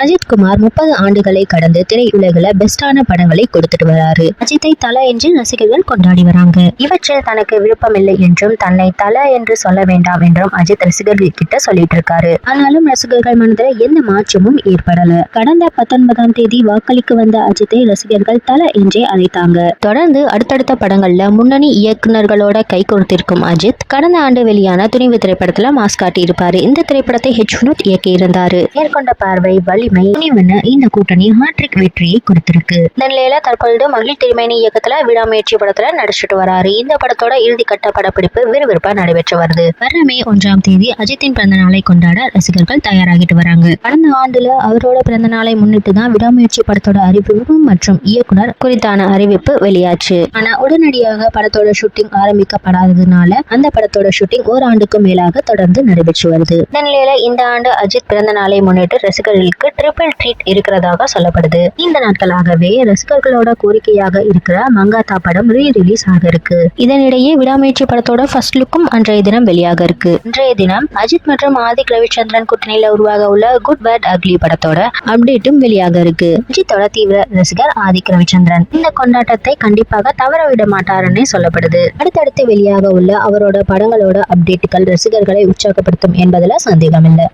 அஜித் குமார் 30 ஆண்டுகளை கடந்து திரையுலகில பெஸ்டான படங்களை கொடுத்துட்டு வராரு. அஜித்தை தல என்று ரசிகர்கள் கொண்டாடி வராங்க. இவற்றில் தனக்கு விருப்பமில்லை என்றும் தன்னை தல என்று சொல்ல வேண்டாம் என்றும் அஜித் ரசிகர்கள் கிட்ட சொல்லிட்டு இருக்காரு. ஆனாலும் ரசிகர்கள் மனதில் எந்த மாற்றமும் ஏற்படல. கடந்த 19ஆம் தேதி வாக்களிக்க வந்த அஜித்தை ரசிகர்கள் தல என்றே அழைத்தாங்க. தொடர்ந்து அடுத்தடுத்த படங்கள்ல முன்னணி இயக்குநர்களோட கை கொடுத்திருக்கும் அஜித் கடந்த ஆண்டு வெளியான துணிவு திரைப்படத்துல மாஸ் காட்டி இருப்பாரு. இந்த திரைப்படத்தை வினோத் இயக்கி இருந்தாரு. மேற்கொண்ட பார்வை, வலிமை, துணிவுன்னு இந்த கூட்டணி ஹாட்ரிக் வெற்றியை கொடுத்திருக்கு. இந்த நிலையில தற்பொழுது மகிழ் திருமேனி இயக்கத்துல விடாமுயற்சி படத்துல நடிச்சிட்டு வராரு. இந்த படத்தோட இறுதிக்கட்ட படப்பிடிப்பு விறுவிறுப்பா நடைபெற்று வருது. வர மே 1ஆம் தேதி அஜித்தின் பிறந்த நாளை கொண்டாட ரசிகர்கள் தயாராகிட்டு வராங்க. கடந்த ஆண்டுல அவரோட பிறந்த நாளை முன்னிட்டு தான் விடாமுயற்சி படத்தோட அறிவிப்பு மற்றும் இயக்குனர் குறித்தான அறிவிப்பு வெளியாச்சு. ஆனா உடனடியாக படத்தோட ஷூட்டிங் ஆரம்பிக்கப்படாததுனால அந்த படத்தோட ஷூட்டிங் ஓராண்டுக்கும் மேலாக தொடர்ந்து நடைபெற்று வருது. இந்த நிலையில இந்த ஆண்டு அஜித் பிறந்த நாளை முன்னிட்டு ரசிகர்களுக்கு ட்ரிபிள் ட்ரீட் இருக்கிறதாக சொல்லப்படுது. இந்த நாட்களாகவே ரசிகர்களோட கோரிக்கையாக இருக்கிற மங்காத்தா படம் ரிலீஸ் ஆக இருக்கு. இதனிடையே விடாமுயற்சி படத்தோட ஃபர்ஸ்ட் லுக்கும் அன்றைய தினம் வெளியாக இருக்கு. இன்றைய தினம் அஜித் மற்றும் ஆதிக் ரவிச்சந்திரன் கூட்டணியில உருவாக உள்ள குட் பேட் அக்லி படத்தோட அப்டேட்டும் வெளியாக இருக்கு. அஜித்தோட தீவிர ரசிகர் ஆதிக் ரவிச்சந்திரன் இந்த கொண்டாட்டத்தை கண்டிப்பாக தவற விட மாட்டாருன்னு சொல்லப்படுது. அடுத்தடுத்து வெளியாக உள்ள அவரோட படங்களோட அப்டேட்டுகள் ரசிகர்களை உற்சாகப்படுத்தும் என்பதுல சந்தேகம் இல்லை.